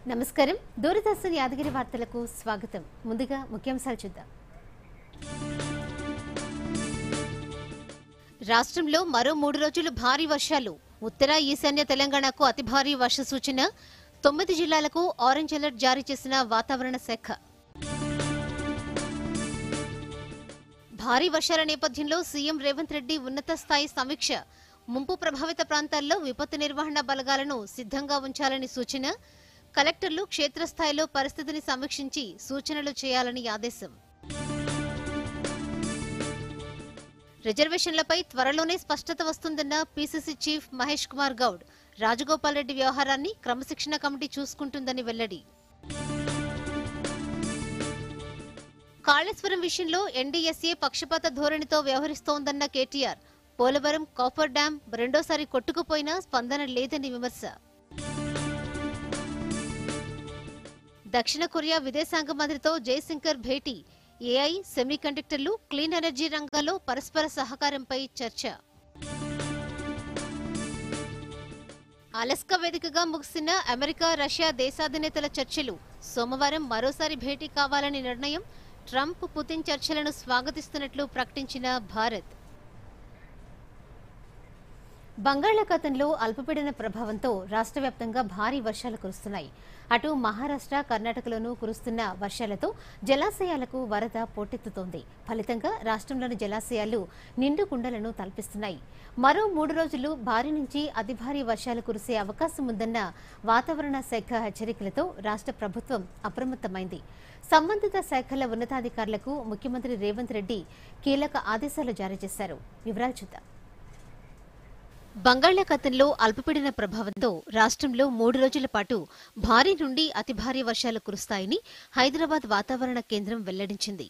నమస్కారం. దూరదర్శన్ యాదగిరి వార్తలకు స్వాగతం. ముందుగా ముఖ్యాంశాలు చూద్దాం. రాష్ట్రంలో మరో 3 రోజులు భారీ వర్షాలు. ఉత్తర ఈశాన్య తెలంగాణకు అతి భారీ వర్ష సూచన. 9 జిల్లాలకు ఆరెంజ్ అలర్ట్ జారీ చేసిన వాతావరణ శాఖ. భారీ వర్షాల నేపథ్యంలో సీఎం రేవంత్ రెడ్డి ఉన్నత స్థాయి సమీక్ష. ముంపు ప్రభావిత ప్రాంతాల్లో విపత్తు నిర్వహణ బలగాలను సిద్ధంగా ఉంచాలని సూచన. కలెక్టర్లు క్షేత్రస్థాయిలో పరిస్థితిని సమీక్షించి సూచనలు చేయాలని ఆదేశం. రిజర్వేషన్లపై త్వరలోనే స్పష్టత వస్తుందన్న పీసీసీ చీఫ్ మహేష్ కుమార్ గౌడ్. రాజగోపాల్ రెడ్డి వ్యవహారాన్ని క్రమశిక్షణ కమిటీ చూసుకుంటుందని వెల్లడి. కాళేశ్వరం విషయంలో ఎన్డీఎస్ఏ పక్షపాత ధోరణితో వ్యవహరిస్తోందన్న కేటీఆర్. పోలవరం కాఫర్ డ్యాం రెండోసారి కొట్టుకుపోయినా స్పందన లేదని విమర్శ. దక్షిణ కొరియా విదేశాంగ మంత్రితో జయశంకర్ భేటీ. ఏఐ, సెమీకండక్టర్లు, క్లీన్ ఎనర్జీ రంగాల్లో పరస్పర సహకారంపై చర్చ. అలస్కా వేదికగా ముగిసిన అమెరికా, రష్యా దేశాధినేతల చర్చలు. సోమవారం మరోసారి భేటీ కావాలని నిర్ణయం. ట్రంప్, పుతిన్ చర్చలను స్వాగతిస్తున్నట్లు ప్రకటించిన భారత్. బంగాళాఖాతంలో అల్పపీడన ప్రభావంతో రాష్ట్ర వ్యాప్తంగా భారీ వర్షాలు కురుస్తున్నాయి. అటు మహారాష్ట్ర, కర్ణాటకలోనూ కురుస్తున్న వర్షాలతో జలాశయాలకు వరద పోటెత్తుతోంది. ఫలితంగా రాష్ట్రంలోని జలాశయాలు నిండు కుండలను తలపిస్తున్నాయి. మరో 3 రోజులు భారీ నుంచి అతి భారీ వర్షాలు కురిసే అవకాశం ఉందన్న వాతావరణ శాఖ హెచ్చరికలతో రాష్ట్ర ప్రభుత్వం అప్రమత్తమైంది. సంబంధిత శాఖల ఉన్నతాధికారులకు ముఖ్యమంత్రి రేవంత్ రెడ్డి కీలక ఆదేశాలు జారీ చేశారు. వివరాలు చూద్దాం. బంగాళాఖాతంలో అల్పపీడన ప్రభావంతో రాష్ట్రంలో 3 రోజుల పాటు భారీ నుండి అతి భారీ వర్షాలు కురుస్తాయని హైదరాబాద్ వాతావరణ కేంద్రం వెల్లడించింది.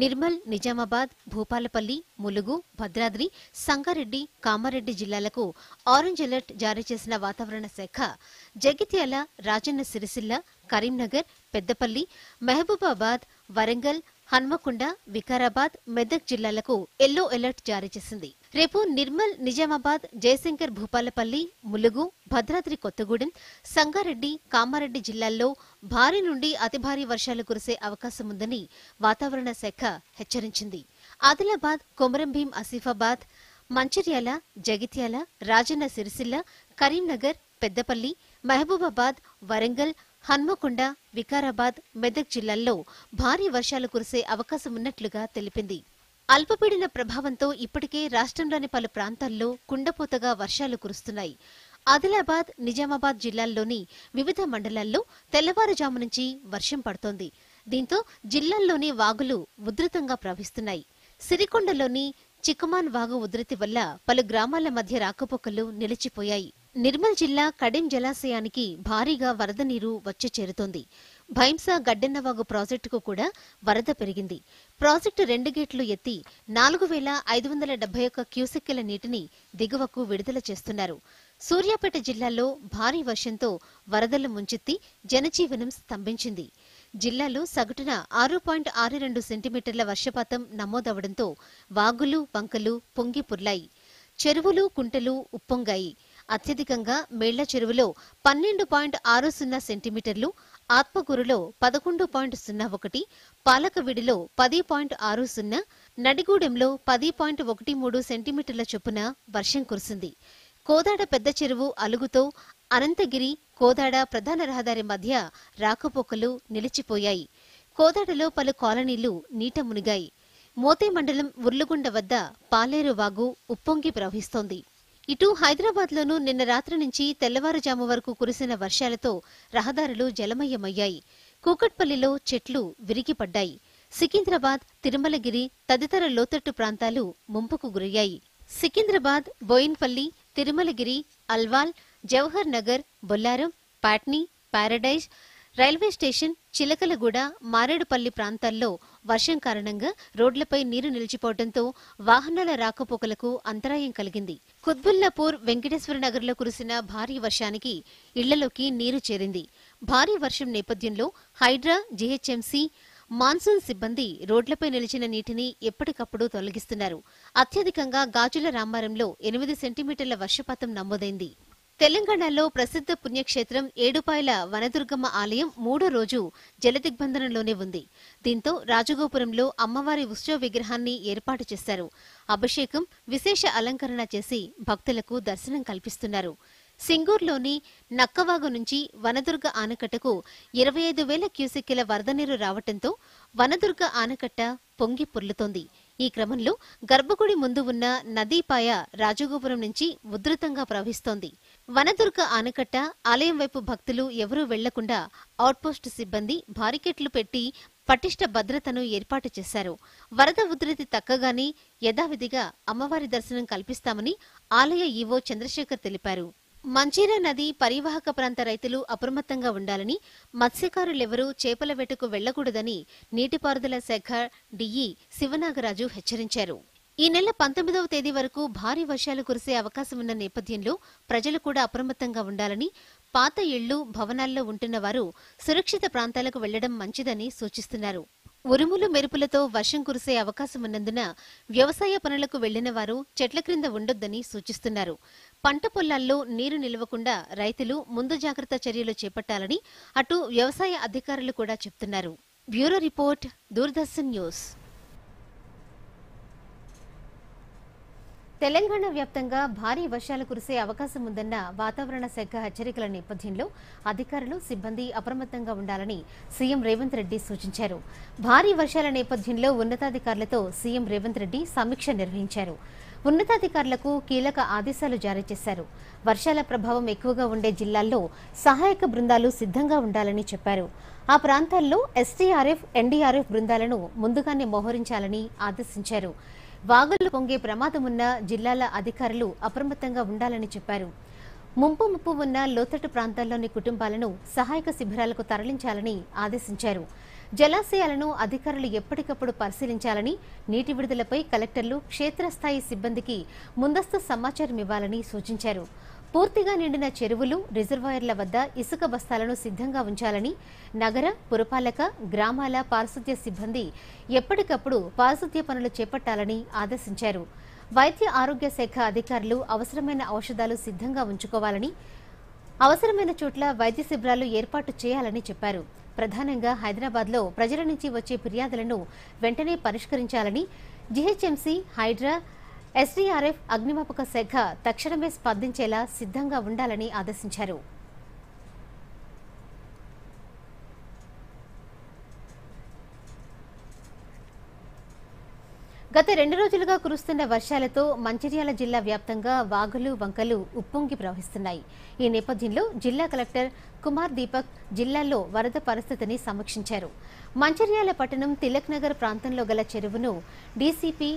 నిర్మల్, నిజామాబాద్, భూపాలపల్లి, ములుగు, భద్రాద్రి, సంగారెడ్డి, కామారెడ్డి జిల్లాలకు ఆరెంజ్ అలర్ట్ జారీ చేసిన వాతావరణ శాఖ జగిత్యాల, రాజన్న సిరిసిల్ల, కరీంనగర్, పెద్దపల్లి, మహబూబాబాద్, వరంగల్, హన్మకొండ, వికారాబాద్, మెదక్ జిల్లాలకు ఎల్లో అలర్ట్ జారీ చేసింది. రేపు నిర్మల్, నిజామాబాద్, జయశంకర్ భూపాలపల్లి, ములుగు, భద్రాద్రి కొత్తగూడెం, సంగారెడ్డి, కామారెడ్డి జిల్లాల్లో భారీ నుండి అతి భారీ వర్షాలు కురిసే అవకాశముందని వాతావరణ శాఖ హెచ్చరించింది. ఆదిలాబాద్, కొమరంభీం, ఆసిఫాబాద్, మంచిర్యాల, జగిత్యాల, రాజన్న సిరిసిల్ల, కరీంనగర్, పెద్దపల్లి, మహబూబాబాద్, వరంగల్, హన్మకొండ, వికారాబాద్, మెదక్ జిల్లాల్లో భారీ వర్షాలు కురిసే అవకాశమున్నట్లుగా తెలిపింది. అల్పపీడన ప్రభావంతో ఇప్పటికే రాష్ట్రంలోని పలు ప్రాంతాల్లో కుండపోతగా వర్షాలు కురుస్తున్నాయి. ఆదిలాబాద్, నిజామాబాద్ జిల్లాల్లోని వివిధ మండలాల్లో తెల్లవారుజాము నుంచి వర్షం పడుతోంది. దీంతో జిల్లాల్లోని వాగులు ఉధృతంగా ప్రవహిస్తున్నాయి. సిరికొండలోని చిక్కమాన్ వాగు ఉధృతి వల్ల పలు గ్రామాల మధ్య రాకపోకలు నిలిచిపోయాయి. నిర్మల్ జిల్లా కడెం జలాశయానికి భారీగా వరద నీరు వచ్చి చేరుతోంది. భైంసా గడ్డెన్నవాగు ప్రాజెక్టుకు కూడా వరద పెరిగింది. ప్రాజెక్టు 2 గేట్లు ఎత్తి 4571 క్యూసెక్కుల నీటిని దిగువకు విడుదల చేస్తున్నారు. సూర్యాపేట జిల్లాలో భారీ వర్షంతో వరదలు ముంచెత్తి జనజీవనం స్తంభించింది. జిల్లాలో సగటున 6.62 సెంటీమీటర్ల వర్షపాతం నమోదవడంతో వాగులు, వంకలు పొంగి పొర్లాయి. చెరువులు, కుంటలు ఉప్పొంగాయి. అత్యధికంగా మేళ్ల చెరువులో 12.60 సెంటీమీటర్లు, ఆత్మకూరులో 11.01, పాలకవిడిలో 10.60, నడిగూడెంలో 10.13 సెంటీమీటర్ల చొప్పున వర్షం కురిసింది. కోదాడ పెద్ద చెరువు అలుగుతో అనంతగిరి, కోదాడ ప్రధాన రహదారి మధ్య రాకపోకలు నిలిచిపోయాయి. కోదాడలో పలు కాలనీలు నీట మునిగాయి. మోతే మండలం ఉర్లుగుండ వద్ద పాలేరు వాగు ఉప్పొంగి ప్రవహిస్తోంది. ఇటు హైదరాబాద్లోనూ నిన్న రాత్రి నుంచి తెల్లవారుజాము వరకు కురిసిన వర్షాలతో రహదారులు జలమయమయ్యాయి. కూకట్పల్లిలో చెట్లు విరిగిపడ్డాయి. సికింద్రాబాద్, తిరుమలగిరి తదితర లోతట్టు ప్రాంతాలు ముంపుకు గురయ్యాయి. Secunderabad, Bowenpally, Tirumalagiri, Alwal, Jawahar Nagar, Bollaram, Patny, Paradise, railway station, Chilakalguda, Marredpally ప్రాంతాల్లో వర్షం కారణంగా రోడ్లపై నీరు నిలిచిపోవడంతో వాహనాల రాకపోకలకు అంతరాయం కలిగింది. కుత్బుల్లాపూర్, వెంకటేశ్వర నగర్లో కురిసిన భారీ వర్షానికి ఇళ్లలోకి నీరు చేరింది. భారీ వర్షం నేపథ్యంలో హైడ్రా, జీహెచ్ఎంసీ, మాన్సూన్ సిబ్బంది రోడ్లపై నిలిచిన నీటిని ఎప్పటికప్పుడు తొలగిస్తున్నారు. అత్యధికంగా గాజుల రామారంలో 8 సెంటీమీటర్ల వర్షపాతం నమోదైంది. తెలంగాణలో ప్రసిద్ధ పుణ్యక్షేత్రం ఏడుపాయల వనదుర్గమ్మ ఆలయం మూడో రోజు జలదిగ్బంధనంలోనే ఉంది. దీంతో రాజగోపురంలో అమ్మవారి ఉత్సవ విగ్రహాన్ని ఏర్పాటు చేశారు. అభిషేకం, విశేష అలంకరణ చేసి భక్తులకు దర్శనం కల్పిస్తున్నారు. సింగూర్లోని నక్కవాగు నుంచి వనదుర్గ ఆనకట్టకు 25,000 క్యూసెక్కుల వరద నీరు రావడంతో వనదుర్గ ఆనకట్ట పొంగి పొర్లుతోంది. ఈ క్రమంలో గర్భగుడి ముందు ఉన్న నదీపాయ రాజగోపురం నుంచి ఉధృతంగా ప్రవహిస్తోంది. వనదుర్గ ఆనకట్ట ఆలయం వైపు భక్తులు ఎవరూ వెళ్లకుండా అవుట్పోస్టు సిబ్బంది బారికేట్లు పెట్టి పటిష్ట భద్రతను ఏర్పాటు చేశారు. వరద ఉధృతి తగ్గగానే యథావిధిగా అమ్మవారి దర్శనం కల్పిస్తామని ఆలయ ఈవో చంద్రశేఖర్ తెలిపారు. మంజీరా నది పరివాహక ప్రాంత రైతులు అప్రమత్తంగా ఉండాలని, మత్స్యకారులెవరూ చేపల వేటకు వెళ్లకూడదని నీటిపారుదల శాఖ డీఈ శివనాగరాజు హెచ్చరించారు. ఈ నెల 19వ తేదీ వరకు భారీ వర్షాలు కురిసే అవకాశమున్న నేపథ్యంలో ప్రజలు కూడా అప్రమత్తంగా ఉండాలని, పాత ఇళ్లు, భవనాల్లో ఉంటున్న వారు సురక్షిత ప్రాంతాలకు వెళ్లడం మంచిదని సూచిస్తున్నారు. ఉరుములు మెరుపులతో వర్షం కురిసే అవకాశమున్నందున వ్యవసాయ పనులకు వెళ్లిన వారు చెట్ల క్రింద ఉండొద్దని సూచిస్తున్నారు. పంట పొలాల్లో నీరు నిలవకుండా రైతులు ముందు జాగ్రత్త చర్యలు చేపట్టాలని అటు వ్యవసాయ అధికారులు కూడా చెబుతున్నారు. Bureau report, Doordarshan news. Telangana వ్యాప్తంగా భారీ వర్షాలు కురిసే అవకాశం ఉందన్న వాతావరణ శాఖ హెచ్చరికల నేపథ్యంలో అధికారులు, సిబ్బంది అప్రమత్తంగా ఉండాలని సీఎం రేవంత్ రెడ్డి సూచించారు. భారీ వర్షాల నేపథ్యంలో ఉన్నతాధికారులతో సీఎం రేవంత్ రెడ్డి సమీక్ష నిర్వహించారు. ఉన్నతాధికారులకు కీలక ఆదేశాలు జారీ చేశారు. వర్షాల ప్రభావం ఎక్కువగా ఉండే జిల్లాల్లో సహాయక బృందాలు సిద్ధంగా ఉండాలని చెప్పారు. ఆ ప్రాంతాల్లో ఎస్డీఆర్ఎఫ్, ఎన్డీఆర్ఎఫ్ బృందాలను ముందుగానే మోహరించాలని ఆదేశించారు. వాగులు పొంగే ప్రమాదమున్న జిల్లాల అధికారులు అప్రమత్తంగా ఉండాలని చెప్పారు. ముప్పు ఉన్న లోతట్టు ప్రాంతాల్లోని కుటుంబాలను సహాయక శిబిరాలకు తరలించాలని ఆదేశించారు. జలాశయాలను అధికారులు ఎప్పటికప్పుడు పరిశీలించాలని, నీటి విడుదలపై కలెక్టర్లు క్షేత్రస్థాయి సిబ్బందికి ముందస్తు సమాచారం ఇవ్వాలని సూచించారు. పూర్తిగా నిండిన చెరువులు, రిజర్వాయర్ల వద్ద ఇసుక బస్తాలను సిద్ధంగా ఉంచాలని, నగర, పురపాలక, గ్రామాల పారిశుద్ధ్య సిబ్బంది ఎప్పటికప్పుడు పారిశుద్ధ్య పనులు చేపట్టాలని ఆదేశించారు. వైద్య ఆరోగ్య శాఖ అధికారులు అవసరమైన ఔషధాలు సిద్ధంగా ఉంచుకోవాలని, అవసరమైన చోట్ల వైద్య శిబిరాలు ఏర్పాటు చేయాలని చెప్పారు. ప్రధానంగా హైదరాబాద్లో ప్రజల నుంచి వచ్చే ఫిర్యాదులను వెంటనే పరిష్కరించాలని జీహెచ్ఎంసీ, హైడ్రా, ఎస్డీఆర్ఎఫ్, అగ్నిమాపక శాఖ తక్షణమే స్పందించేలా సిద్ధంగా ఉండాలని ఆదేశించారు. గత 2 రోజులుగా కురుస్తున్న వర్షాలతో మంచిర్యాల జిల్లా వ్యాప్తంగా వాగులు, వంకలు ఉప్పొంగి ప్రవహిస్తున్నాయి. ఈ నేపథ్యంలో జిల్లా కలెక్టర్ కుమార్ దీపక్ జిల్లాలో వరద పరిస్థితిని సమీక్షించారు. మంచిర్యాల పట్టణం తిలక్ నగర్ ప్రాంతంలో గల చెరువును డీసీపీ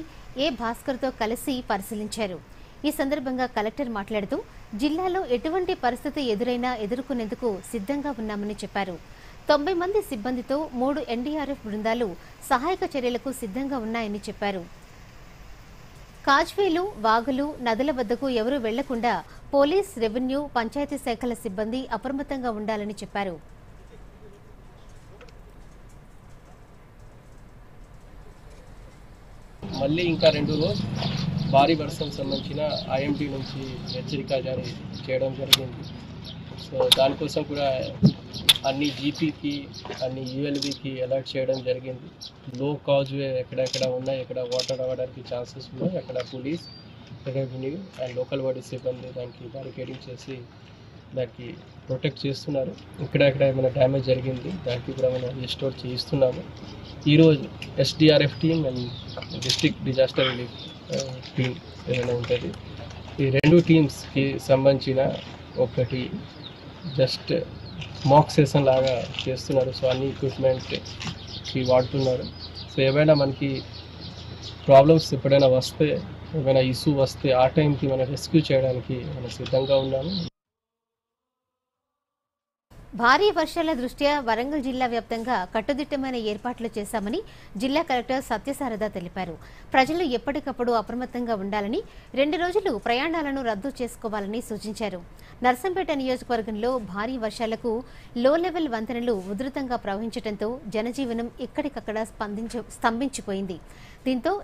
ఏ భాస్కర్తో కలిసి పరిశీలించారు. ఈ సందర్భంగా కలెక్టర్ మాట్లాడుతూ జిల్లాలో ఎటువంటి పరిస్థితి ఎదురైనా ఎదుర్కొనేందుకు సిద్ధంగా ఉన్నామని చెప్పారు. 90 మంది సిబ్బందితో 3 ఎన్డీఆర్ఎఫ్ బృందాలు సహాయక చర్యలకు సిద్ధంగా ఉన్నాయని చెప్పారు. కాజ్వేలు, వాగులు, నదుల వద్దకు ఎవరూ వెళ్లకుండా పోలీస్, రెవెన్యూ, పంచాయతీ శాఖల సిబ్బంది అప్రమత్తంగా ఉండాలని చెప్పారు. మళ్ళీ ఇంకా 2 రోజులు భారీ వర్షం సంబంధించిన ఐఎండీ నుంచి హెచ్చరిక జారీ చేయడం జరిగింది. సో దానికోసం కూడా అన్ని జీపీకి, అన్ని యూఎల్బీకి అలర్ట్ చేయడం జరిగింది. లో కాజ్వే ఎక్కడెక్కడ ఉన్నాయి, ఎక్కడ వాటర్ రావడానికి ఛాన్సెస్ ఉన్నాయి, అక్కడ police, revenue and local body సిబ్బంది దానికి బ్యారికేడింగ్ చేసి దానికి ప్రొటెక్ట్ చేస్తున్నారు. ఎక్కడెక్కడ ఏమైనా డ్యామేజ్ జరిగింది దానికి కూడా మనం రిస్టోర్ చేయిస్తున్నాము. ఈరోజు SDRF team and district disaster relief team ఏమైనా ఉంటుంది, ఈ 2 టీమ్స్కి సంబంధించిన ఒకటి జస్ట్ మాక్ సెషన్ లాగా చేస్తున్నారు. సో అన్ని ఎక్విప్మెంట్కి వాడుతున్నారు. సో ఏమైనా మనకి ప్రాబ్లమ్స్ ఎప్పుడైనా వస్తే, ఏమైనా ఇష్యూ వస్తే ఆ టైంకి మనం రెస్క్యూ చేయడానికి మనం సిద్ధంగా ఉన్నాము. భారీ వర్షాల దృష్ట్యా వరంగల్ జిల్లా వ్యాప్తంగా కట్టుదిట్టమైన ఏర్పాట్లు చేశామని జిల్లా కలెక్టర్ సత్యసారథ తెలిపారు. ప్రజలు ఎప్పటికప్పుడు అప్రమత్తంగా ఉండాలని, 2 రోజులు ప్రయాణాలను రద్దు చేసుకోవాలని సూచించారు. నర్సంపేట నియోజకవర్గంలో భారీ వర్షాలకు లో లెవెల్ వంతెనలు ఉధృతంగా ప్రవహించడంతో జనజీవనం ఎక్కడికక్కడ స్తంభించిపోయింది. దీంతో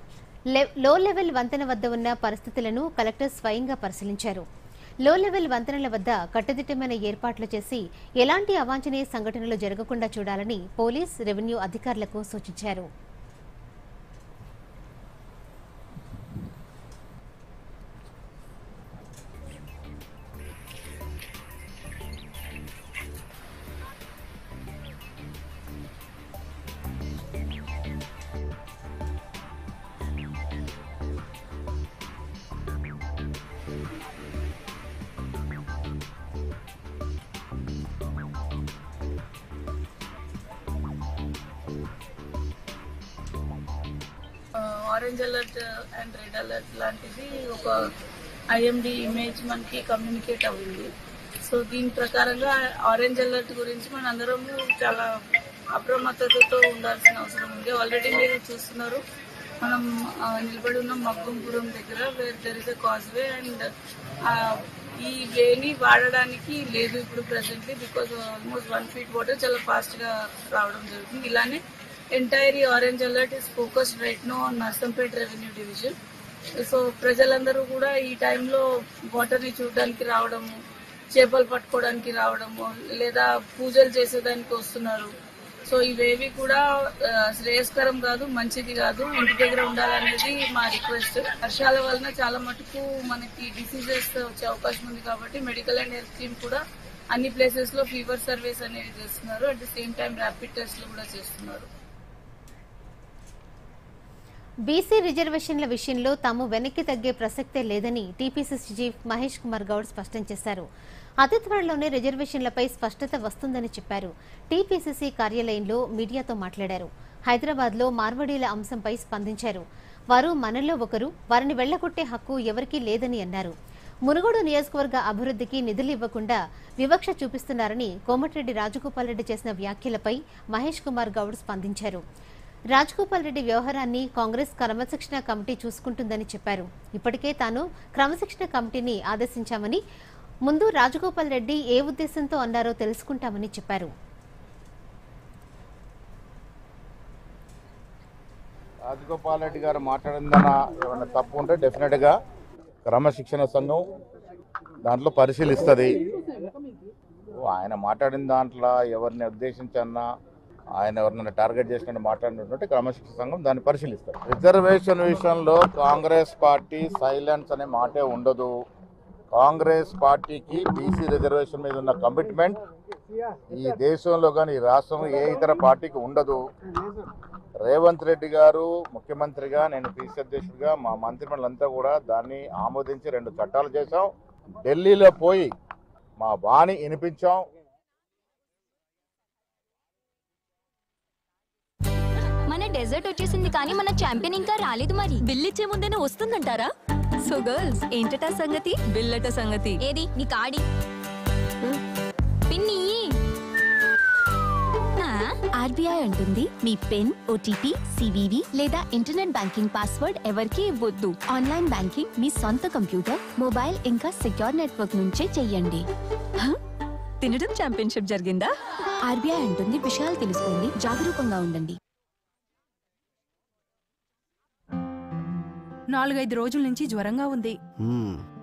లో లెవెల్ వంతెన వద్ద ఉన్న పరిస్థితులను కలెక్టర్ స్వయంగా పరిశీలించారు. లో లెవెల్ వంతెనల వద్ద కట్టుదిట్టమైన ఏర్పాట్లు చేసి ఎలాంటి అవాంఛనీయ సంఘటనలు జరగకుండా చూడాలని పోలీస్, రెవెన్యూ అధికారులకు సూచించారు. Orange alert and red alert లాంటిది ఒక ఐఎండి ఇమేజ్ మనకి కమ్యూనికేట్ అవ్వింది. సో దీని ప్రకారంగా ఆరెంజ్ అలర్ట్ గురించి మన అందరము చాలా అప్రమత్తతతో ఉండాల్సిన అవసరం ఉంది. ఆల్రెడీ మీరు చూస్తున్నారు, మనం నిలబడి ఉన్న మగ్గుంపురం దగ్గర where there is a causeway and ఈ వేని వాడడానికి లేదు ఇప్పుడు presently, because almost 1 feet water చాలా ఫాస్ట్గా రావడం జరుగుతుంది. ఇలానే entire orange alert is focused right now on Narsampet revenue division. So ప్రజలందరూ కూడా ఈ టైంలో వాటర్ని చూడడానికి రావడము, చేపలు పట్టుకోవడానికి రావడము, లేదా పూజలు చేసేదానికి వస్తున్నారు. సో ఇవేవి కూడా శ్రేయస్కరం కాదు, మంచిది కాదు, ఇంటి దగ్గర ఉండాలనేది మా రిక్వెస్ట్. వర్షాల వలన చాలా మటుకు మనకి డిసీజెస్ వచ్చే అవకాశం ఉంది కాబట్టి మెడికల్ అండ్ హెల్త్ టీమ్ కూడా అన్ని ప్లేసెస్ లో ఫీవర్ సర్వేస్ అనేది చేస్తున్నారు. At the same time rapid టెస్ట్లు కూడా చేస్తున్నారు. బీసీ రిజర్వేషన్ల విషయంలో తాము వెనక్కి తగ్గే ప్రసక్తే లేదని టీపీసీసీ చీఫ్ మహేష్ కుమార్ గౌడ్ స్పష్టం చేశారు. అతి త్వరలోనే రిజర్వేషన్లపై స్పష్టత వస్తుందని చెప్పారు. టీపీసీసీ కార్యాలయంలో మీడియాతో మాట్లాడారు. హైదరాబాద్లో మార్వడీల అంశంపై స్పందించారు. వారు మనలో ఒకరు, వారిని వెళ్లగొట్టే హక్కు ఎవరికీ లేదని అన్నారు. మునుగోడు నియోజకవర్గ అభివృద్ధికి నిధులు ఇవ్వకుండా వివక్ష చూపిస్తున్నారని కోమటిరెడ్డి రాజగోపాల్ రెడ్డి చేసిన వ్యాఖ్యలపై మహేష్ కుమార్ గౌడ్ స్పందించారు. రాజగోపాల్ రెడ్డి వ్యవహారాన్ని కాంగ్రెస్ క్రమశిక్షణ కమిటీ చూసుకుంటుందని చెప్పారు. ఇప్పటికే తాను క్రమశిక్షణ కమిటీని ఆదేశించామని, ముందు రాజగోపాల్ రెడ్డి ఏ ఉద్దేశంతో అన్నారో తెలుసుకుంటామని చెప్పారు. రాజగోపాల్ రెడ్డి గారు మాట్లాడిందన్న ఏమైనా తప్పు ఉంటే డెఫినెట్గా క్రమశిక్షణ సంఘం దాంట్లో పరిశీలిస్తుంది. ఆయన మాట్లాడిన దాంట్లో ఎవరిని ఉద్దేశించన్నా, ఆయన ఎవరినైనా టార్గెట్ చేసినట్టు మాట్లాడినటువంటి క్రమశిక్షణ సంఘం దాన్ని పరిశీలిస్తారు. రిజర్వేషన్ విషయంలో కాంగ్రెస్ పార్టీ సైలెన్స్ అనే మాటే ఉండదు. కాంగ్రెస్ పార్టీకి బీసీ రిజర్వేషన్ మీద ఉన్న కమిట్మెంట్ ఈ దేశంలో కానీ ఈ రాష్ట్రంలో ఏ ఇతర పార్టీకి ఉండదు. రేవంత్ రెడ్డి గారు ముఖ్యమంత్రిగా, నేను పీసీ అధ్యక్షుడిగా, మా మంత్రిమండలంతా కూడా దాన్ని ఆమోదించి 2 చట్టాలు చేశాం. ఢిల్లీలో పోయి మా వాణి వినిపించాం. మన డెజర్ట్ వచ్చేసింది కానీ మన ఛాంపియన్ ఇంకా రాలేదు. మరి బిల్ ఇచ్చే ముందేనే వస్తుందంటారా? సో గర్ల్స్, ఏంటటా సంగతి? బిల్లట సంగతి ఏది? నీ కాడి పిన్ని. ఆర్బీఐ అంటుంది మీ పిన్, ఓటీపీ, సివివి లేదా ఇంటర్నెట్ బ్యాంకింగ్ పాస్వర్డ్ ఎవరికీ ఇవ్వొద్దు. ఆన్లైన్ బ్యాంకింగ్ మీ సొంత కంప్యూటర్, మొబైల్ ఇంకా సెక్యూర్ నెట్వర్క్ నుంచే చెయ్యండి. తినడం ఛాంపియన్షిప్ జరిగిందా? ఆర్బీఐ అంటుంది విషయాలు తెలుసుకోండి, జాగరూకంగా ఉండండి. 4-5 రోజుల నుంచి జ్వరంగా ఉంది.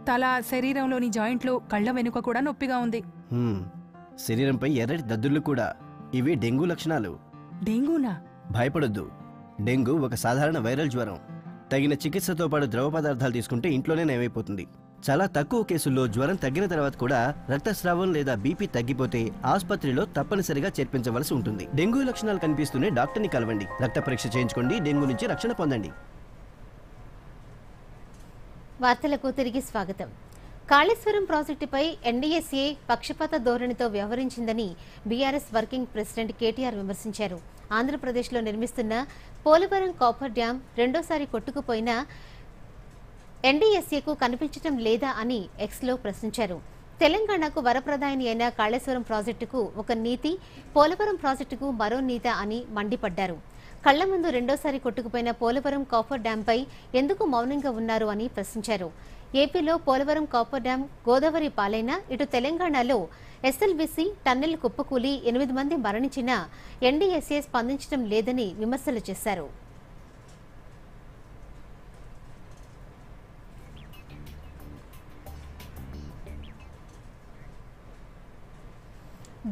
తల, శరీరంలోని జాయింట్లు, కళ్ళ వెనుక కూడా నొప్పిగా ఉంది. శరీరంపై ఎర్రటి దద్దుర్లు కూడా. ఇవి డెంగూ లక్షణాలు. డెంగూనా? భయపడొద్దు. డెంగూ ఒక సాధారణ వైరల్ జ్వరం. తగిన చికిత్సతో పాటు ద్రవ పదార్థాలు తీసుకుంటే ఇంట్లోనే నయమైపోతుంది. చాలా తక్కువ కేసుల్లో జ్వరం తగ్గిన తర్వాత కూడా రక్తస్రావం లేదా బీపీ తగ్గిపోతే ఆసుపత్రిలో తప్పనిసరిగా చేర్పించవలసి ఉంటుంది. డెంగూ లక్షణాలు కనిపిస్తూనే డాక్టర్ని కలవండి. రక్త పరీక్ష చేయించుకోండి. డెంగూ నుంచి రక్షణ పొందండి. వార్తలకు తిరిగి స్వాగతం. కాళేశ్వరం ప్రాజెక్టుపై ఎన్డీఎస్ఏ పక్షపాత ధోరణితో వ్యవహరించిందని బీఆర్ఎస్ వర్కింగ్ ప్రెసిడెంట్ కేటీఆర్ విమర్శించారు. ఆంధ్రప్రదేశ్లో నిర్మిస్తున్న పోలవరం కాపర్ డ్యాం రెండోసారి కొట్టుకుపోయినా ఎన్డీఎస్ఏకు కనిపించడం లేదా అని ఎక్స్లో ప్రశ్నించారు. తెలంగాణకు వరప్రదాయిని అయిన కాళేశ్వరం ప్రాజెక్టుకు ఒక నీతి, పోలవరం ప్రాజెక్టుకు మరో నీత అని మండిపడ్డారు. కళ్ల ముందు రెండోసారి కొట్టుకుపోయిన పోలవరం కాపర్ డ్యాంపై ఎందుకు మౌనంగా ఉన్నారు అని ప్రశ్నించారు. ఏపీలో పోలవరం కాపర్ డ్యాం గోదావరి పాలైనా ఇటు తెలంగాణలో ఎస్ఎల్బీసీ టన్నెల్ కుప్పకూలి 8 మంది మరణించినా ఎన్డీఎస్ఏ స్పందించడం లేదని విమర్శలు చేశారు.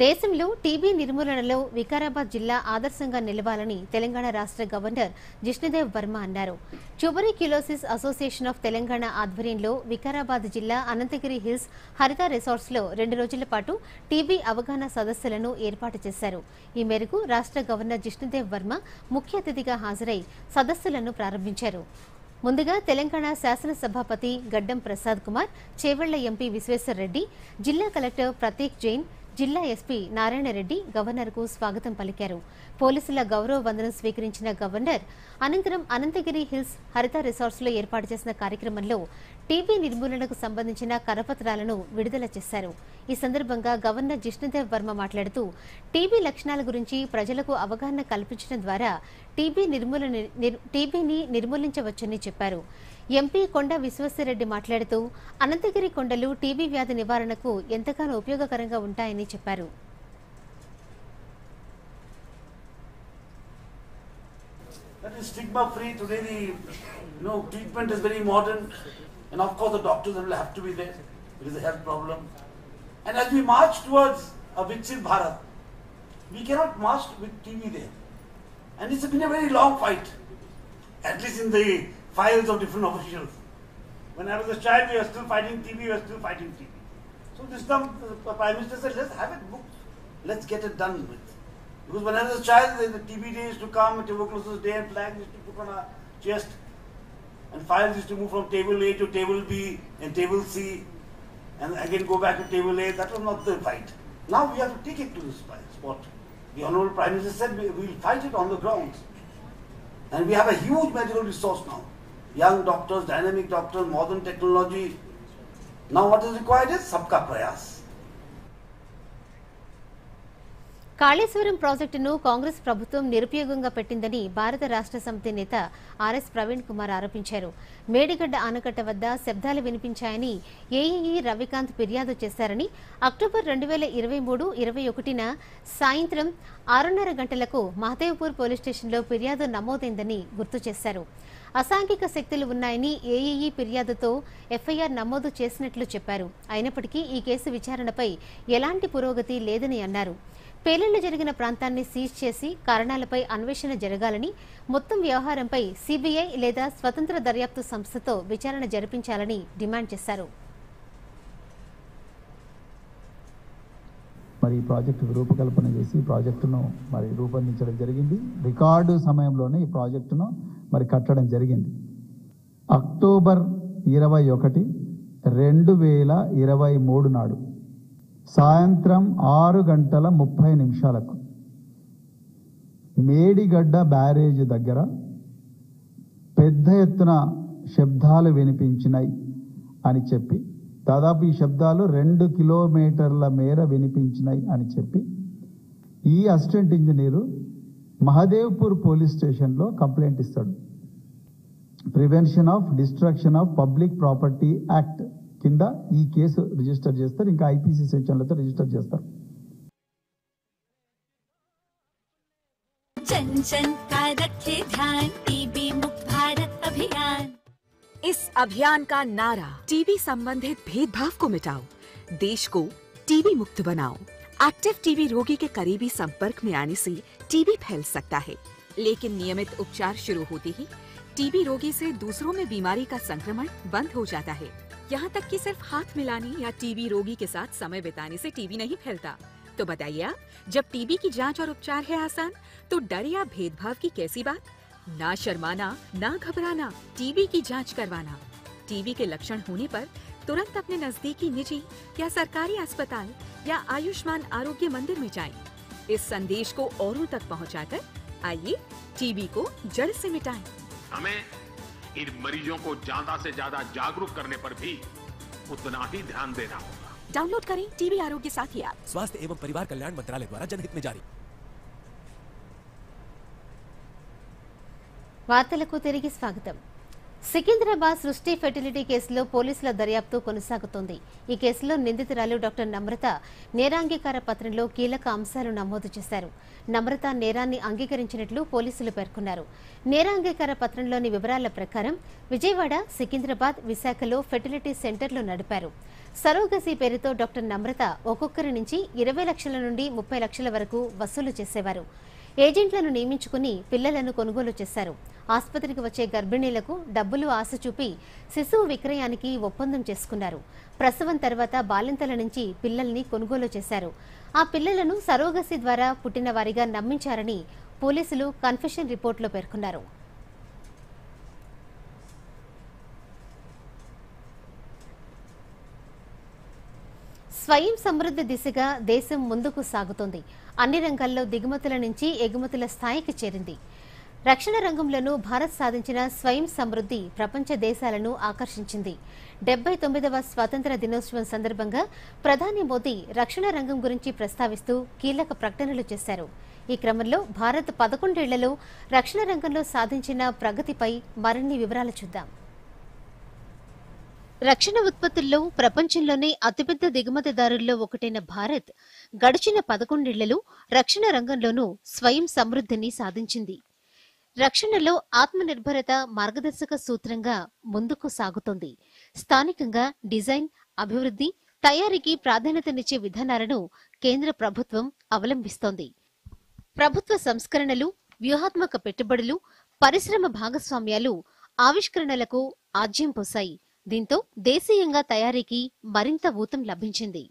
దేశంలో టీబీ నిర్మూలనలో వికారాబాద్ జిల్లా ఆదర్శంగా నిలవాలని తెలంగాణ రాష్ట్ర గవర్నర్ జిష్ణుదేవ్ వర్మ అన్నారు. ట్యూబరిక్యులోసిస్ అసోసియేషన్ ఆఫ్ తెలంగాణ ఆధ్వర్యంలో వికారాబాద్ జిల్లా అనంతగిరి హిల్స్ హరిత రిసార్ట్స్ లో 2 రోజుల పాటు టీబీ అవగాహన సదస్సులను ఏర్పాటు చేశారు. ఈ మేరకు రాష్ట్ర గవర్నర్ జిష్ణుదేవ్ వర్మ ముఖ్య అతిథిగా హాజరై సదస్సులను ప్రారంభించారు. ముందుగా తెలంగాణ శాసనసభాపతి గడ్డం ప్రసాద్ కుమార్, చేవెళ్ల ఎంపీ విశ్వేశ్వర్ రెడ్డి, జిల్లా కలెక్టర్ ప్రతీక్ జైన్, జిల్లా ఎస్పీ నారాయణరెడ్డి గవర్నర్కు స్వాగతం పలికారు. పోలీసుల గౌరవ వందనం స్వీకరించిన గవర్నర్ అనంతరం అనంతగిరి హిల్స్ హరిత రిసార్ట్స్ లో ఏర్పాటు చేసిన కార్యక్రమంలో టీబీ నిర్మూలనకు సంబంధించిన కరపత్రాలను విడుదల చేశారు. ఈ సందర్భంగా గవర్నర్ జిష్ణుదేవ్ వర్మ మాట్లాడుతూ టీబీ లక్షణాల గురించి ప్రజలకు అవగాహన కల్పించడం ద్వారా టీబీని నిర్మూలించవచ్చని చెప్పారు. ఎంపీ కొండ విశ్వేశ్వరరెడ్డి మాట్లాడుతూ అనంతగిరి కొండలు టీబీ వ్యాధి నివారణకు ఎంతగానో ఉపయోగకరంగా ఉంటాయని చెప్పారు. That is stigma free. Today the treatment is very modern, and of course the doctors will have to be there. It is a health problem, and as we march towards a Viksit Bharat, we cannot march with TB there, and it's been a very long fight, at least in the files of different officials. When I was a child, we were still fighting TB. We were still fighting TB. So this time, the Prime Minister said, "Let's have it booked. Let's get it done with." Because when I was a child, the TB day used to come, tuberculosis day, and flags used to put on our chest, and files used to move from table A to table B and table C, and again go back to table A. That was not the fight. Now we have to take it to this spot. The Honourable Prime Minister said we will fight it on the grounds, and we have a huge medical resource now. Young doctors, dynamic doctors, modern technology. Now what is required is sabka prayas. Kaleshwaram ప్రాజెక్టును కాంగ్రెస్ ప్రభుత్వం నిరుపయోగంగా పెట్టిందని భారత రాష్ట్ర సమితి నేత RS Praveen Kumar ఆరోపించారు. మేడిగడ్డ ఆనకట్ట వద్ద శబ్దాలు వినిపించాయని ఏఈఈ రవికాంత్ ఫిర్యాదు చేశారని, అక్టోబర్ 2023-21న సాయంత్రం 6:30 గంటలకు మహదేవ్పూర్ పోలీస్ స్టేషన్లో ఫిర్యాదు నమోదైందని గుర్తు చేశారు. అసాంఘిక శక్తులు ఉన్నాయని ఏఈఈ ఫిర్యాదుతో ఎఫ్ఐఆర్ నమోదు చేసినట్లు చెప్పారు. అయినప్పటికీ ఈ కేసు విచారణపై ఎలాంటి పురోగతి లేదని అన్నారు. పేలుళ్లు జరిగిన ప్రాంతాన్ని సీజ్ చేసి కారణాలపై అన్వేషణ జరగాలని, మొత్తం వ్యవహారంపై సిబిఐ లేదా స్వతంత్ర దర్యాప్తు సంస్థతో విచారణ జరిపించాలని డిమాండ్ చేశారు. మరి ఈ ప్రాజెక్టు రూపకల్పన చేసి ప్రాజెక్టును మరి రూపొందించడం జరిగింది. రికార్డు సమయంలోనే ఈ ప్రాజెక్టును మరి కట్టడం జరిగింది. అక్టోబర్ 21, 2023 నాడు సాయంత్రం 6:30 మేడిగడ్డ బ్యారేజ్ దగ్గర పెద్ద ఎత్తున శబ్దాలు వినిపించినాయి అని చెప్పి, దాదాపు ఈ శబ్దాలు 2 కిలోమీటర్ల మేర వినిపించినాయి అని చెప్పి ఈ అసిస్టెంట్ ఇంజనీరు మహదేవ్పూర్ పోలీస్ స్టేషన్లో కంప్లైంట్ ఇస్తాడు. Prevention of destruction of public property act కింద ఈ కేసు రిజిస్టర్ చేస్తారు. ఇంకా ఐపీసీ సెక్షన్లతో రిజిస్టర్ చేస్తారు. जन जन का रखे ध्यान, टीबी मुक्त भारत अभियान। इस अभियान का नारा टीबी संबंधित भेदभाव को मिटाओ, देश को टीबी मुक्त बनाओ। एक्टिव टीबी रोगी के करीबी संपर्क में आने से टीबी फैल सकता है, लेकिन नियमित उपचार शुरू होते ही टीबी रोगी से दूसरों में बीमारी का संक्रमण बंद हो जाता है। यहाँ तक कि सिर्फ हाथ मिलाने या टीबी रोगी के साथ समय बिताने से टीबी नहीं फैलता। तो बताइए आप, जब टीबी की जांच और उपचार है आसान, तो डर या भेदभाव की कैसी बात? ना शर्माना, ना घबराना, टीबी की जांच करवाना। टीबी के लक्षण होने पर तुरंत अपने नजदीकी निजी या सरकारी अस्पताल या आयुष्मान आरोग्य मंदिर में जाएं। इस संदेश को औरों तक पहुंचाकर आइए टीबी को जड़ से मिटाएं। हमें इन मरीजों को ज्यादा से ज्यादा जागरूक करने पर भी उतना ही ध्यान देना होगा। डाउनलोड करें टीबी आरोग्य साथी ऐप। स्वास्थ्य एवं परिवार कल्याण मंत्रालय द्वारा जनहित में जारी। వార్తలకు తిరిగి స్వాగతం. సికింద్రాబాద్ సృష్టి ఫెర్టిలిటీ కేసులో పోలీసుల దర్యాప్తు కొనసాగుతోంది. ఈ కేసులో నిందితురాలు డాక్టర్ నమ్రత నేరాంగీకార పత్రంలో కీలక అంశాలు నమోదు చేశారు. నమ్రత నేరాన్ని అంగీకరించినట్లు పోలీసులు పేర్కొన్నారు. నేరాంగీకార పత్రంలోని వివరాల ప్రకారం విజయవాడ, సికింద్రాబాద్, విశాఖలో ఫెర్టిలిటీ సెంటర్లు నడిపారు. సరోగసీ పేరుతో డాక్టర్ నమ్రత ఒక్కొక్కరి నుంచి 20 లక్షల నుండి 30 లక్షల వరకు వసూలు చేసేవారు. ఏజెంట్లను నియమించుకుని పిల్లలను కొనుగోలు చేశారు. ఆసుపత్రికి వచ్చే గర్భిణీలకు డబ్బులు ఆశ చూపి శిశువు విక్రయానికి ఒప్పందం చేసుకున్నారు. ప్రసవం తర్వాత బాలింతల నుంచి పిల్లల్ని కొనుగోలు చేశారు. ఆ పిల్లలను సరోగసీ ద్వారా పుట్టిన వారిగా నమ్మించారని పోలీసులు కన్ఫెషన్ రిపోర్టులో పేర్కొన్నారు. స్వయం సమృద్ధి దిశగా దేశం ముందుకు సాగుతోంది. అన్ని రంగాల్లో దిగుమతుల నుంచి ఎగుమతుల స్థాయికి చేరింది. రక్షణ రంగంలోనూ భారత్ సాధించిన స్వయం సమృద్ధి ప్రపంచ దేశాలను ఆకర్షించింది. 79వ స్వాతంత్ర దినోత్సవం సందర్భంగా ప్రధాని మోదీ రక్షణ రంగం గురించి ప్రస్తావిస్తూ కీలక ప్రకటనలు చేశారు. ఈ క్రమంలో భారత్ 11 ఏళ్లలో రక్షణ రంగంలో సాధించిన ప్రగతిపై మరిన్ని వివరాలు చూద్దాం. రక్షణ ఉత్పత్తుల్లో ప్రపంచంలోనే అతిపెద్ద దిగుమతిదారుల్లో ఒకటైన భారత్ గడిచిన 11 ఏళ్లలో రక్షణ రంగంలోనూ స్వయం సమృద్ధిని సాధించింది. రక్షణలో ఆత్మనిర్భరత మార్గదర్శక సూత్రంగా ముందుకు సాగుతోంది. స్థానికంగా డిజైన్, అభివృద్ధి, తయారీకి ప్రాధాన్యతనిచ్చే విధానాలను కేంద్ర ప్రభుత్వం అవలంబిస్తోంది. ప్రభుత్వ సంస్కరణలు, వ్యూహాత్మక పెట్టుబడులు, పరిశ్రమ భాగస్వామ్యాలు ఆవిష్కరణలకు ఆజ్యం పోశాయి. దీంతో దేశీయంగా తయారీకి మరింత ఊతం లభించింది.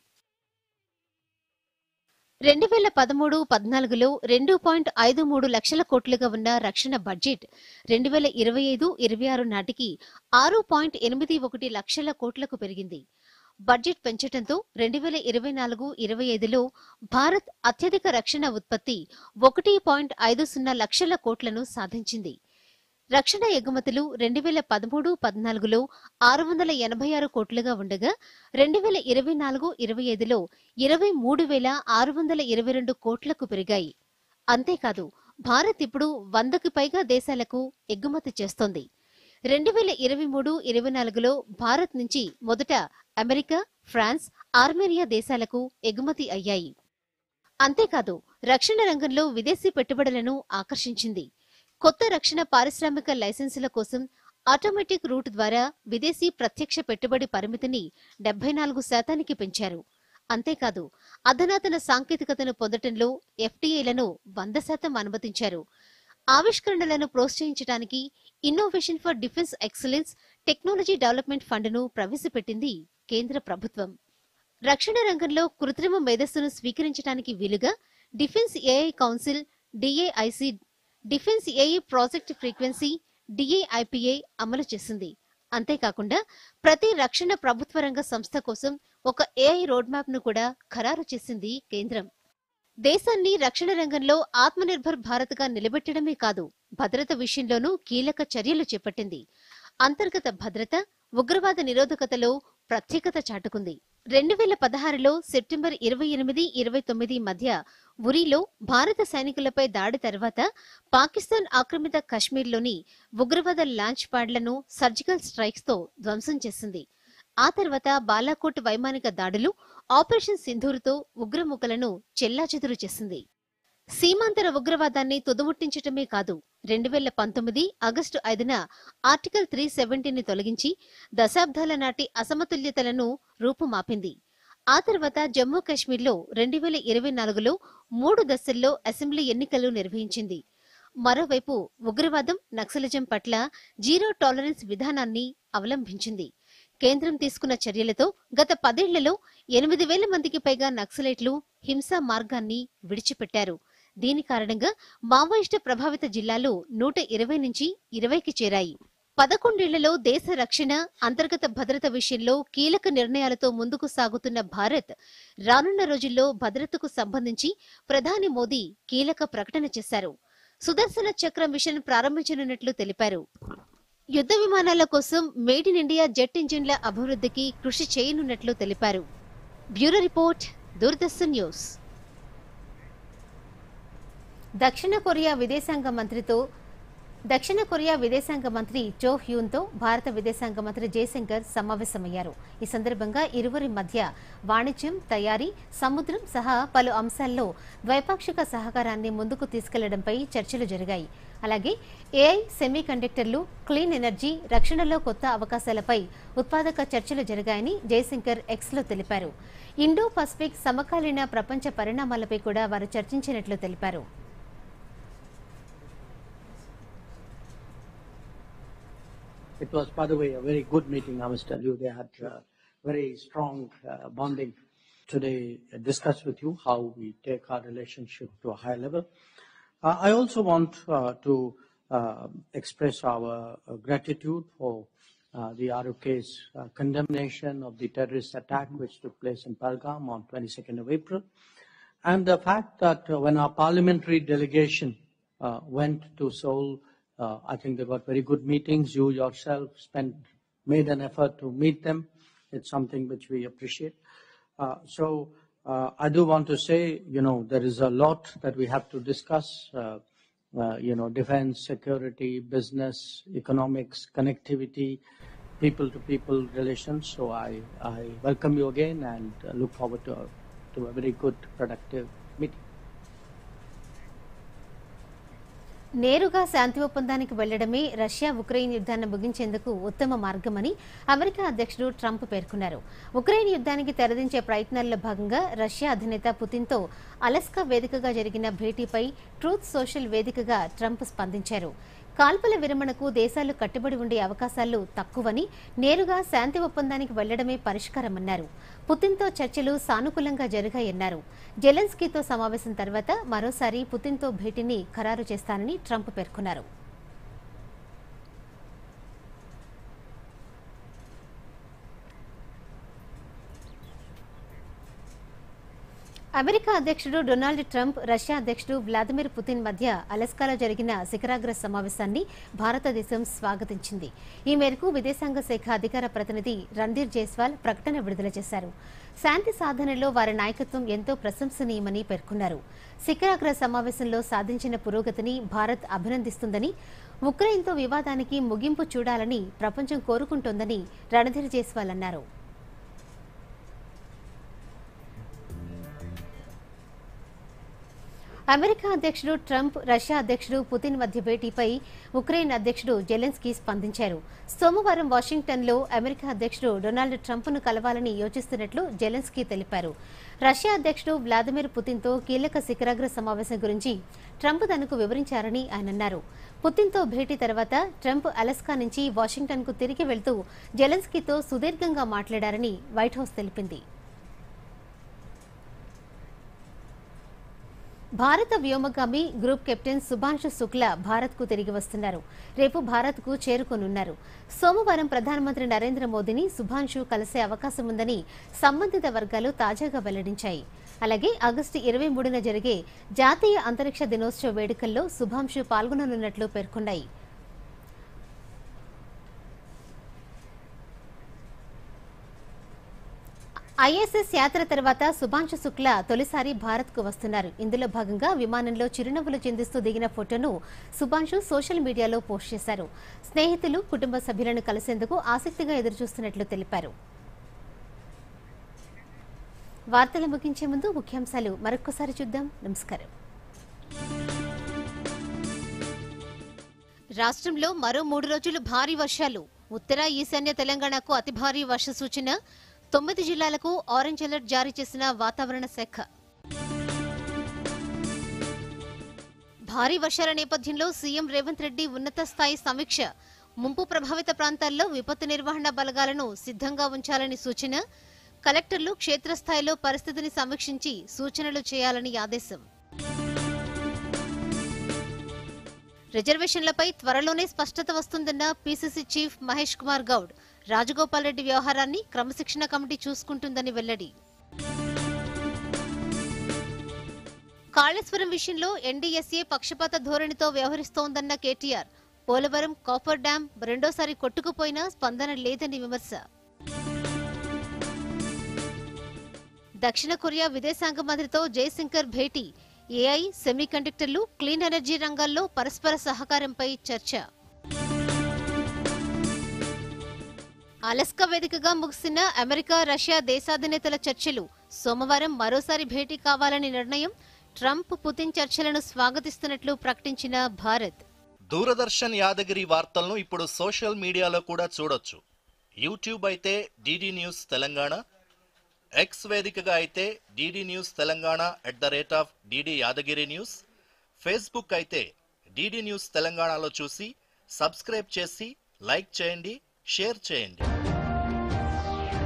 2013-14లో 2.53 లక్షల కోట్లుగా ఉన్న రక్షణ బడ్జెట్ 2025-26 నాటికి 6.81 లక్షల కోట్లకు పెరిగింది. బడ్జెట్ పెంచడంతో 2024-25లో భారత్ అత్యధిక రక్షణ ఉత్పత్తి 1.50 లక్షల కోట్లను సాధించింది. రక్షణ ఎగుమతులు 2013-14లో 686 కోట్లుగా ఉండగా 2024-25లో 23,622 కోట్లకు పెరిగాయి. అంతేకాదు భారత్ ఇప్పుడు 100కి పైగా దేశాలకు ఎగుమతి చేస్తోంది. 2023-24లో భారత్ నుంచి మొదట అమెరికా, ఫ్రాన్స్, ఆర్మేనియా దేశాలకు ఎగుమతి అయ్యాయి. అంతేకాదు రక్షణ రంగంలో విదేశీ పెట్టుబడులను ఆకర్షించింది. కొత్త రక్షణ పారిశ్రామిక లైసెన్సుల కోసం ఆటోమేటిక్ రూట్ ద్వారా విదేశీ ప్రత్యక్ష పెట్టుబడి పరిమితిని 74% పెంచారు. అంతేకాదు అధునాతన సాంకేతికతను పొందటంలో ఎఫ్టీఐలను 100% అనుమతించారు. ఆవిష్కరణలను ప్రోత్సహించడానికి innovation for defence excellence technology development ఫండ్ను ప్రవేశపెట్టింది కేంద్ర ప్రభుత్వం. రక్షణ రంగంలో కృత్రిమ మేధస్సును స్వీకరించడానికి వీలుగా defence AI council DAIC, defence AI project frequency DAIPA అమలు చేసింది. అంతేకాకుండా ప్రతి రక్షణ ప్రభుత్వ రంగ సంస్థ కోసం ఒక ఏఐ రోడ్ మ్యాప్ ను కూడా ఖరారు చేసింది కేంద్రం. దేశాన్ని రక్షణ రంగంలో ఆత్మనిర్భర్ భారత్ గా నిలబెట్టడమే కాదు, భద్రత విషయంలోనూ కీలక చర్యలు చేపట్టింది. అంతర్గత భద్రత, ఉగ్రవాద నిరోధకతలో ప్రత్యేకత చాటుకుంది. 2016లో సెప్టెంబర్ 28-29 మధ్య ఉరీలో భారత సైనికులపై దాడి తర్వాత పాకిస్తాన్ ఆక్రమిత కశ్మీర్లోని ఉగ్రవాద లాంచ్ ప్యాడ్లను సర్జికల్ స్ట్రైక్స్ తో ధ్వంసం చేసింది. ఆ తర్వాత బాలాకోట్ వైమానిక దాడులు, ఆపరేషన్ సింధూర్తో ఉగ్రముఖలను చెల్లాచెదురు చేసింది. సీమాంతర ఉగ్రవాదాన్ని తుదముట్టించటమే కాదు, 2019 ఆగస్టు 5న ఆర్టికల్ 370ని తొలగించి దశాబ్దాల నాటి అసమతుల్యతలను రూపుమాపింది. ఆ తర్వాత జమ్మూ కాశ్మీర్లో 2024లో 3 దశల్లో అసెంబ్లీ ఎన్నికలు నిర్వహించింది. మరోవైపు ఉగ్రవాదం, నక్సలిజం పట్ల జీరో టాలరెన్స్ విధానాన్ని అవలంబించింది. కేంద్రం తీసుకున్న చర్యలతో గత 10 ఏళ్లలో 8,000 మందికి పైగా నక్సలైట్లు హింసా మార్గాన్ని విడిచిపెట్టారు. దీని కారణంగా మావోయిస్టు ప్రభావిత జిల్లాలు 120 నుంచి 20కి చేరాయి. 11 ఏళ్లలో దేశ రక్షణ, అంతర్గత భద్రత విషయంలో కీలక నిర్ణయాలతో ముందుకు సాగుతున్న భారత్ రానున్న రోజుల్లో భద్రతకు సంబంధించి ప్రధాని మోదీ కీలక ప్రకటన చేశారు. సుదర్శన చక్ర మిషన్ ప్రారంభించనున్నట్లు తెలిపారు. యుద్ధ విమానాల కోసం మేడ్ ఇన్ ఇండియా జెట్ ఇంజిన్ల అభివృద్ధికి కృషి చేయనున్నట్లు తెలిపారు. Bureau report, Doordarshan news. దక్షిణ కొరియా విదేశాంగ మంత్రితో దక్షిణ కొరియా విదేశాంగ మంత్రి చో హ్యూన్తో భారత విదేశాంగ మంత్రి జయశంకర్ సమావేశమయ్యారు. ఈ సందర్భంగా ఇరువురి మధ్య వాణిజ్యం, తయారీ, సముద్రం సహా పలు అంశాల్లో ద్వైపాక్షిక సహకారాన్ని ముందుకు తీసుకెళ్లడంపై చర్చలు జరిగాయి. అలాగే ఏఐ, సెమీ కండక్టర్లు, క్లీన్ ఎనర్జీ, రక్షణలో కొత్త అవకాశాలపై ఉత్పాదక చర్చలు జరిగాయని జయశంకర్ ఎక్స్లో తెలిపారు. ఇండో పసిఫిక్ సమకాలీన ప్రపంచ పరిణామాలపై కూడా వారు చర్చించినట్లు తెలిపారు. It was, by the way, a very good meeting, I must tell you. They had very strong bonding. Today, I discussed with you how we take our relationship to a high level. I also want to express our gratitude for the ROK's condemnation of the terrorist attack which took place in Pahalgam on 22nd of April. And the fact that when our parliamentary delegation went to Seoul, I think they got very good meetings. You yourself made an effort to meet them. It's something which we appreciate. I do want to say, there is a lot that we have to discuss, defense, security, business, economics, connectivity, people-to-people relations. So I welcome you again and look forward to a very good, productive meeting. నేరుగా శాంతి ఒప్పందానికి వెళ్లడమే Russia Ukraine యుద్ధాన్ని ముగించేందుకు ఉత్తమ మార్గమని America అధ్యక్షుడు Trump పేర్కొన్నారు. Ukraine యుద్ధానికి తెరదించే ప్రయత్నాల్లో భాగంగా రష్యా అధినేత పుతిన్తో అలస్కా వేదికగా జరిగిన భేటీపై ట్రూత్ సోషల్ వేదికగా ట్రంప్ స్పందించారు. కాల్పుల విరమణకు దేశాలు కట్టుబడి ఉండే అవకాశాలు తక్కువని, నేరుగా శాంతి ఒప్పందానికి వెళ్లడమే పరిష్కారమన్నారు. పుతిన్తో చర్చలు సానుకూలంగా జరిగాయన్నారు. జెలెన్స్కీతో సమావేశం తర్వాత మరోసారి పుతిన్తో భేటీని ఖరారు చేస్తానని ట్రంప్ పేర్కొన్నారు. అమెరికా అధ్యక్షుడు డొనాల్డ్ ట్రంప్, రష్యా అధ్యక్షుడు వ్లాదిమిర్ పుతిన్ మధ్య అలస్కాలో జరిగిన శిఖరాగ్ర సమావేశాన్ని భారతదేశం స్వాగతించింది. ఈ మేరకు విదేశాంగ శాఖ అధికార ప్రతినిధి రణ్ధీర్ జైస్వాల్ ప్రకటన విడుదల చేశారు. శాంతి సాధనలో వారి నాయకత్వం ఎంతో ప్రశంసనీయమని పేర్కొన్నారు. శిఖరాగ్ర సమావేశంలో సాధించిన పురోగతిని భారత్ అభినందిస్తుందని, ఉక్రెయిన్తో వివాదానికి ముగింపు చూడాలని ప్రపంచం కోరుకుంటోందని రణ్ధీర్ జైస్వాల్ అన్నారు. అమెరికా అధ్యక్షుడు ట్రంప్, రష్యా అధ్యక్షుడు పుతిన్ మధ్య భేటీపై ఉక్రెయిన్ అధ్యక్షుడు జెలెన్స్కీ స్పందించారు. సోమవారం వాషింగ్టన్లో అమెరికా అధ్యక్షుడు డొనాల్డ్ ట్రంప్ను కలవాలని యోచిస్తున్నట్లు జెలెన్స్కీ తెలిపారు. రష్యా అధ్యక్షుడు వ్లాదిమిర్ పుతిన్తో కీలక శిఖరాగ్ర సమావేశం గురించి ట్రంప్ తనకు వివరించారని ఆయన అన్నారు. పుతిన్తో భేటీ తర్వాత ట్రంప్ అలస్కా నుంచి వాషింగ్టన్కు తిరిగి వెళ్తూ జెలెన్స్కీతో సుదీర్ఘంగా మాట్లాడారని వైట్ హౌస్ తెలిపింది. భారత వ్యోమగామి గ్రూప్ కెప్టెన్ సుభాంషు శుక్లా భారత్కు తిరిగి వస్తున్నారు. రేపు భారత్కు చేరుకోనున్నారు. సోమవారం ప్రధానమంత్రి నరేంద్ర మోదీని సుభాంషు కలిసే అవకాశం ఉందని సంబంధిత వర్గాలు తాజాగా వెల్లడించాయి. అలాగే ఆగస్టు 23న జరిగే జాతీయ అంతరిక్ష దినోత్సవ వేడుకల్లో సుభాంషు పాల్గొననున్నట్లు పేర్కొన్నాయి. ఐఎస్ఎస్ యాత్ర తర్వాత సుభాంషు శుక్లా తొలిసారి భారత్కు వస్తున్నారు. ఇందులో భాగంగా విమానంలో చిరునవ్వులు చిందిస్తూ దిగిన ఫోటోను సుభాంషు సోషల్ మీడియాలో పోస్ట్ చేశారు. స్నేహితులు, కుటుంబ సభ్యులను కలిసేందుకు ఆసక్తిగా ఎదురుచూస్తున్నట్లు తెలిపారు. వార్తలు ముగించే ముందు ముఖ్యాంశాలు మరొక్కసారి చూద్దాం. నమస్కారం. రాష్ట్రంలో మరో 3 రోజులు భారీ వర్షాలు. ఉత్తర ఈశాన్య తెలంగాణకు అతి భారీ వర్ష సూచన. 9 జిల్లాలకు ఆరెంజ్ అలర్ట్ జారీ చేసిన వాతావరణ శాఖ. భారీ వర్షాల నేపథ్యంలో సీఎం రేవంత్ రెడ్డి ఉన్నత స్థాయి సమీక్ష. ముంపు ప్రభావిత ప్రాంతాల్లో విపత్తు నిర్వహణ బలగాలను సిద్ధంగా ఉంచాలని సూచన. కలెక్టర్లు క్షేత్రస్థాయిలో పరిస్థితిని సమీక్షించి సూచనలు చేయాలని ఆదేశం. రిజర్వేషన్లపై త్వరలోనే స్పష్టత వస్తుందన్న పీసీసీ చీఫ్ మహేష్ కుమార్ గౌడ్. రాజగోపాల్ రెడ్డి వ్యవహారాన్ని క్రమశిక్షణ కమిటీ చూసుకుంటుందని వెల్లడి. కాళేశ్వరం విషయంలో ఎన్డీఎస్ఏ పక్షపాత ధోరణితో వ్యవహరిస్తోందన్న కేటీఆర్. పోలవరం కాపర్ డ్యాం రెండోసారి కొట్టుకుపోయినా స్పందన లేదని విమర్శ. దక్షిణ కొరియా విదేశాంగ మంత్రితో జయశంకర్ భేటీ. ఏఐ, సెమీకండక్టర్లు, క్లీన్ ఎనర్జీ రంగాల్లో పరస్పర సహకారంపై చర్చ. అలస్కా వేదికగా ముగిసిన అమెరికా, రష్యా దేశాధినేతల చర్చలు. సోమవారం మరోసారి భేటీ కావాలని నిర్ణయం. ట్రంప్, పుతిన్ చర్చలను స్వాగతిస్తున్నట్లు ప్రకటించిన భారత్. దూరదర్శన్ యాదగిరి వార్తలను ఇప్పుడు సోషల్ మీడియాలో కూడా చూడొచ్చు. యూట్యూబ్ అయితే డిడి న్యూస్ తెలంగాణ, ఎక్స్ వేదికగా అయితే DD news Telangana @DD Yadagiri news, Facebook అయితే డిడి న్యూస్ తెలంగాణలో చూసి సబ్స్క్రైబ్ చేసి లైక్ చేయండి, షేర్ చేయండి.